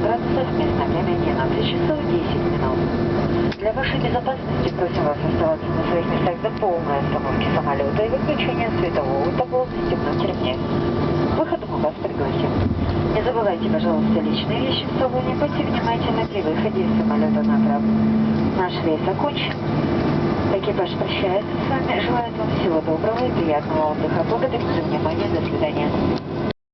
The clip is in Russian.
градусов, местное время 11 часов 10 минут. Для вашей безопасности просим вас оставаться на своих местах до полной остановки самолета и выключения светового табло, застегнуть ремни. Выходом мы вас пригласим. Не забывайте, пожалуйста, личные вещи в салоне. Будьте внимательны при выходе из самолета на трап. Наш рейс окончен. Экипаж прощается с вами. Желает вам всего доброго и приятного отдыха. Благодарю за внимание. До свидания.